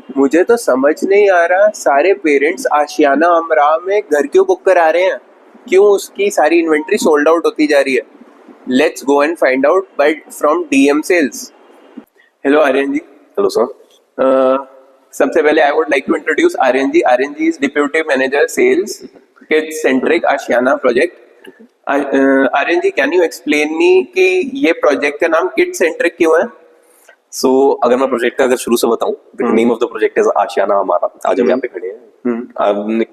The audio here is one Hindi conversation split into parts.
मुझे तो समझ नहीं आ रहा, सारे पेरेंट्स आशियाना अमरा में घर क्यों बुक करा रहे हैं? क्यों उसकी सारी इन्वेंट्री सोल्ड आउट होती जा रही है? Let's go and find out buy from DM sales. Hello Aryan ji. Hello sir. सबसे पहले I would like to introduce Aryan ji. Aryan ji is deputy manager sales kids centric Ashiana project. Aryan ji, can you explain me कि ये प्रोजेक्ट का नाम किड सेंट्रिक क्यों है? सो अगर मैं प्रोजेक्ट का अगर शुरू से बताऊं, the name of the project is Ashiana हमारा। आज हम यहाँ पे खड़े हैं।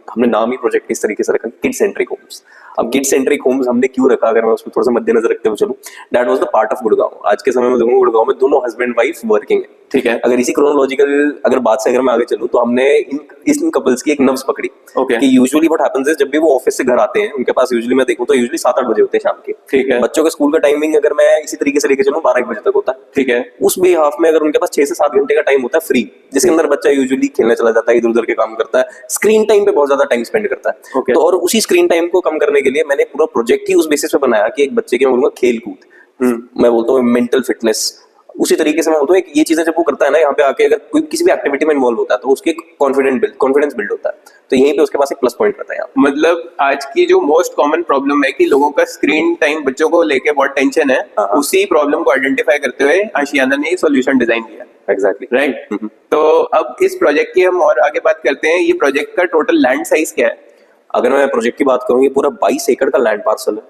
हमने नाम ही प्रोजेक्ट इस तरीके से रखा, किड सेंट्रिक होम्स। अब किड सेंट्रिक होम्स हमने क्यों रखा, अगर मैं उसमें थोड़ा सा मद्देनजर रखते हुए चलूं, that was the part of Gurgaon. आज के समय में देखूंगा गुड़गांव में दोनों हस्बैंड वाइफ वर्किंग है, ठीक है। अगर इसी क्रोनोलॉजिकल अगर बात से अगर मैं आगे चलूं तो हमने इन कपल्स की एक नब्ज पकड़ी कि यूजुअली व्हाट हैपेंस इज, जब भी वो ऑफिस से घर आते हैं उनके पास यूजुअली मैं देखूं तो यूजुअली 7-8 बजे होते हैं शाम के, ठीक है। बच्चों के स्कूल का टाइमिंग अगर मैं इसी तरीके से लेके चलूं 12-1 बजे तक होता है, ठीक है। उस बिहाफ में अगर उनके पास 6 से 7 घंटे का टाइम होता है फ्री, जिसके अंदर बच्चा यूजुअली खेलने चला जाता है, इधर उधर के काम करता है, स्क्रीन टाइम पे बहुत ज्यादा टाइम स्पेंड करता है। तो और उसी स्क्रीन टाइम को कम करने के लिए मैंने पूरा प्रोजेक्ट ही उस बेसिस पे बनाया कि एक बच्चे के मैं बोलूंगा खेल कूद, मैं बोलता हूँ मेंटल फिटनेस, उसी तरीके से मैं बोलता हूँ ये चीजें जब वो करता है ना यहाँ पे आके, अगर कोई किसी भी एक्टिविटी में इन्वॉल्व होता है तो उसके कॉन्फिडेंस बिल्ड होता है। तो यहीं पे उसके पास एक प्लस पॉइंट रहता है यहाँ। मतलब आज की जो मोस्ट कॉमन प्रॉब्लम है कि लोगों का स्क्रीन टाइम, बच्चों को लेके बहुत टेंशन है, उसी प्रॉब्लम को आइडेंटिफाई करते हुए आशियाना ने सॉल्यूशन डिजाइन किया। Exactly, right. तो अब इस प्रोजेक्ट की हम और आगे बात करते हैं। ये प्रोजेक्ट का टोटल लैंड साइज क्या है? अगर मैं प्रोजेक्ट की बात करूँ, ये पूरा 22 एकड़ का लैंड पार्सल है।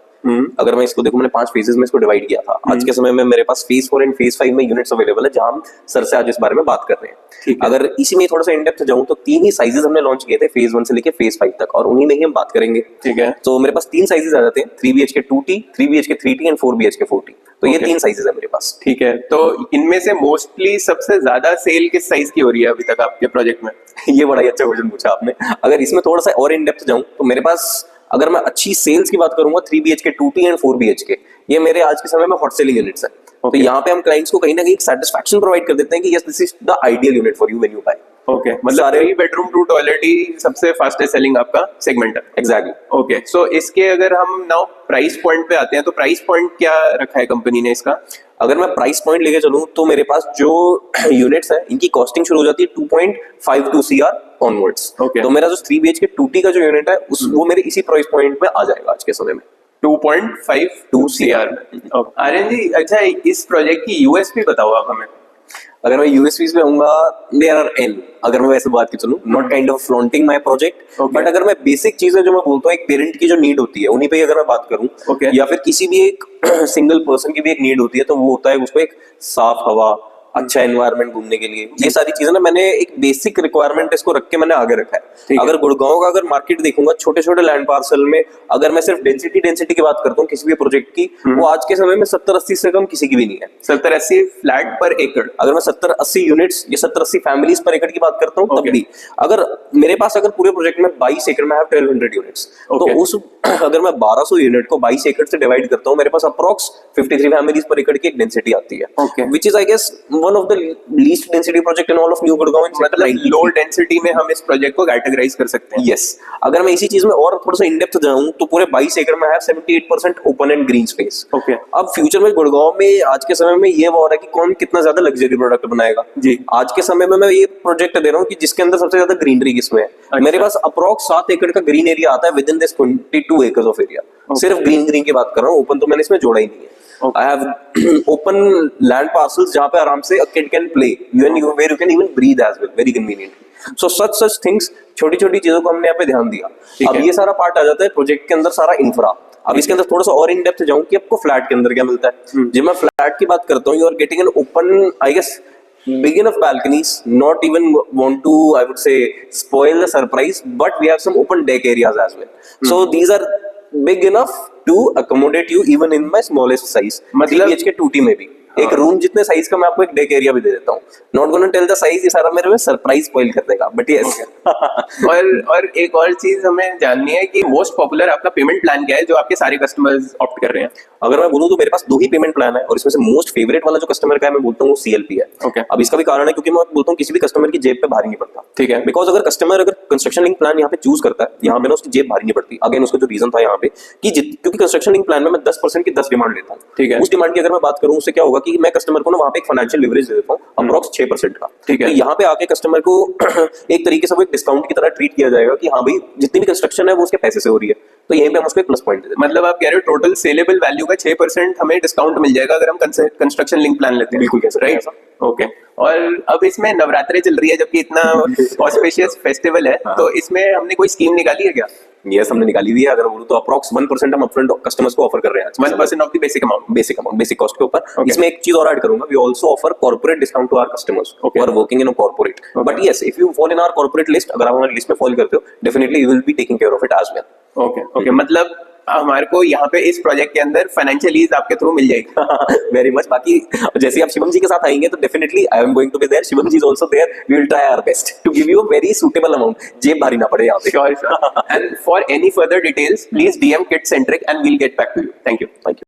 अगर मैं इसको देखूं, मैंने 5 फेजेस में इसको डिवाइड किया था। आज के समय में मेरे पास फेज 4 एंड फेज 5 में यूनिट्स अवेलेबल है, जहां हम सर से आज इस बारे में बात कर रहे हैं। अगर इसी में थोड़ा सा इन डेप्थ जाऊं तो 3 ही साइजेस हमने लॉन्च किए थे, फेज 1 से लेके फेज 5 तक, और उन्हीं में ही हम बात करेंगे, ठीक है। तो मेरे पास 3 साइजेस आ जाते हैं, 3 BHK 2T, 3 BHK 3T and 4 BHK 4T। तो ये 3 साइजेस है मेरे पास, ठीक है। तो इनमें से मोस्टली सबसे ज्यादा सेल किस साइज की हो रही है अभी तक आपके प्रोजेक्ट में? ये बड़ा ही अच्छा क्वेश्चन पूछा आपने। अगर इसमें थोड़ा सा और इन डेप्थ जाऊं तो मेरे पास, अगर मैं अच्छी सेल्स की बात करूंगा, 3 BHK 2T एंड 4 BHK, ये मेरे आज के समय में हॉट सेलिंग यूनिट्स है। तो यहाँ पे हम क्लाइंट्स को कहीं ना कहीं सेटिस्फैक्शन प्रोवाइड कर देते हैं कि yes, this is the ideal unit for you when you buy. Okay, मतलब 3 बेडरूम 2 टॉयलेट ही सबसे फास्टेस्ट सेलिंग आपका सेगमेंट है। एग्जैक्टली। ओके, सो इसके अगर हम नाउ प्राइस पॉइंट पे आते हैं, तो प्राइस पॉइंट क्या रखा है कंपनी ने इसका? अगर मैं प्राइस पॉइंट लेके चलूं तो मेरे पास जो यूनिट्स है इनकी कॉस्टिंग शुरू हो जाती है 2.52 CR ऑनवर्ड्स। तो मेरा जो 3 BHK 2T का जो यूनिट है वो मेरे इसी प्राइस पॉइंट में आ जाएगा आज के समय में, 2.52 CR में। आर्यन जी, अच्छा इस प्रोजेक्ट की यूएसपी बताओ आप हमें। अगर मैं यूएसपीज में आऊंगा, देयर आर एन, अगर मैं वैसे बात की चलूं, not kind of flaunting my project, but अगर मैं बेसिक चीजें जो मैं बोलता हूँ एक पेरेंट की जो नीड होती है उन्हीं पे अगर मैं बात करूं, या फिर किसी भी एक सिंगल पर्सन की भी एक नीड होती है, तो वो होता है उसको एक साफ हवा, अच्छा एनवायरनमेंट घूमने के लिए। ये सारी चीजें ना मैंने एक बेसिक रिक्वायरमेंट इसको रख के मैंने आगे रखा है। अगर गुड़गांव का अगर मार्केट देखूंगा, छोटे छोटे लैंड पार्सल में अगर मैं सिर्फ डेंसिटी की बात करता हूँ किसी भी प्रोजेक्ट की, वो आज के समय में 70-80 से कम किसी की भी नहीं है। 70-80 फ्लैट पर एकड़। अगर मैं 70-80 यूनिट्स या 70-80 फैमिलीज पर एकड़ की बात करता हूँ, तब भी अगर मेरे पास अगर पूरे प्रोजेक्ट में 22 एकड़ में 1200 यूनिट्स, तो उस अगर मैं 1200 यूनिट को 22 एकड़ से डिवाइड करता हूँ, मेरे पास अप्रॉक्स 53 फैमिलीज पर एकड़ की एक डेंसिटी आती है, which is I guess one of the least density project in all of new Gurgaon. मतलब लो डेंसिटी में हम इस प्रोजेक्ट को कैटेगराइज कर सकते हैं। यस। अगर मैं इसी चीज में और थोड़ा सा इन डेप्थ जाऊं तो पूरे 22 एकड़ में है 78% ओपन एंड ग्रीन स्पेस। अब फ्यूचर में गुड़गांव में आज के समय में ये हो रहा है कि कौन कितना ज्यादा लग्जरी प्रोडक्ट बनाएगा जी। आज के समय में मैं ये प्रोजेक्ट दे रहा हूँ कि जिसके अंदर सबसे ज्यादा ग्रीनरी किसमें है। मेरे पास अप्रॉक्स 7 एकड़ का ग्रीन एरिया आता है with in this 22 acres of area. सिर्फ ग्रीन की बात कर रहा हूँ, ओपन तो मैंने इसमें जोड़ा ही नहीं है। I have open land parcels जहाँ पे आराम से a kid can play, where you can even breathe as well, very conveniently. So such things, छोटी छोटी चीजों को हमने यहाँ पे ध्यान दिया। अब ये सारा पार्ट आ जाता है प्रोजेक्ट के अंदर, सारा इंफ्रा। अब इसके अंदर थोड़ा सा और इन डेप्थ जाऊँ कि आपको फ्लैट के अंदर क्या मिलता है। जब मैं फ्लैट की बात करता हूँ, you are getting an open, I guess big enough balconies, not even want to, I would say, spoil the surprise, but we have some open deck areas as well. So these are big enough to accommodate you even in my smallest size, 3 BHK 2T में भी एक रूम जितने साइज का मैं आपको एक डेक एरिया भी दे देता हूँ। Not gonna tell the size, ये सारा मेरे में सरप्राइज स्पॉइल कर देगा, बट यस। और एक और चीज हमें जाननी है कि मोस्ट पॉपुलर आपका पेमेंट प्लान क्या है जो आपके सारे कस्टमर्स ऑप्ट कर रहे हैं? अगर मैं बोलूँ तो मेरे पास 2 ही पेमेंट प्लान है, और इसमें से मोस्ट फेवरेट वाला जो कस्टमर का है मैं बोलता हूँ वो CLP है। अब इसका भी कारण है क्योंकि मैं बोलता हूँ किसी भी कस्टमर की जेब पे भारी नहीं पड़ता। ठीक है, बिकॉज अगर कस्टमर अगर कंस्ट्रक्शन लिंक प्लान यहाँ पे चूज करता है, यहाँ पे ना उसकी जेब भारी नहीं पड़ती। अगेन उसका जो रीजन था यहाँ पे कि क्योंकि कंस्ट्रक्शन लिंक प्लान में मैं 10% की 10 डिमांड लेता हूँ, ठीक है। उस डिमांड की अगर मैं बात करूँ उससे क्या होगा कि मैं कस्टमर को ना वहाँ पे एक फाइनेंशियल लिवरेज दे देता हूँ अप्रॉक्स 6% का, ठीक है। तो यहाँ पे आके कस्टमर को एक तरीके से वो एक डिस्काउंट की तरह ट्रीट किया जाएगा कि हाँ भाई जितनी भी कंस्ट्रक्शन है वो उसके पैसे से हो रही है, तो यहीं पे हम उसको एक प्लस पॉइंट दे देते हैं। मतलब आप कह रहे हो टोटल सेलेबल वैल्यू का 6% हमें डिस्काउंट मिल जाएगा अगर हम कंस्ट्रक्शन लिंक प्लान लेते हैं। बिल्कुल, कैसे राइट, ओके। और अब इसमें नवरात्रे चल रही है जबकि इतना ऑस्पिशियस फेस्टिवल है, तो इसमें हमने कोई स्कीम निकाली है क्या? यस, हमने निकाली हुई है। अगर बोलूं तो अप्रॉक्स 1% हम अपफ्रंट कस्टमर्स को ऑफर कर रहे हैं। 1% of the basic amount, basic cost के ऊपर। इसमें एक चीज और ऐड करूंगा, we also offer corporate discount to our customers who are working in a corporate. But yes, if you fall in our corporate list, अगर आप हमारी लिस्ट में फॉल करते हो, definitely you will be taking care of it as well. Okay, मतलब हमारे को यहाँ पे इस प्रोजेक्ट के अंदर फाइनेंशियल ईज आपके थ्रू मिल जाएगी। Very much. बाकी जैसे आप शिवम जी के साथ आएंगे तो definitely I am going to be there, Shivam ji is also there, we will try our best to give you a very suitable amount, जेब भारी ना पड़े यहाँ पे। Sure. And for any further details, please DM Kid Centric and we'll get back to you. Thank you.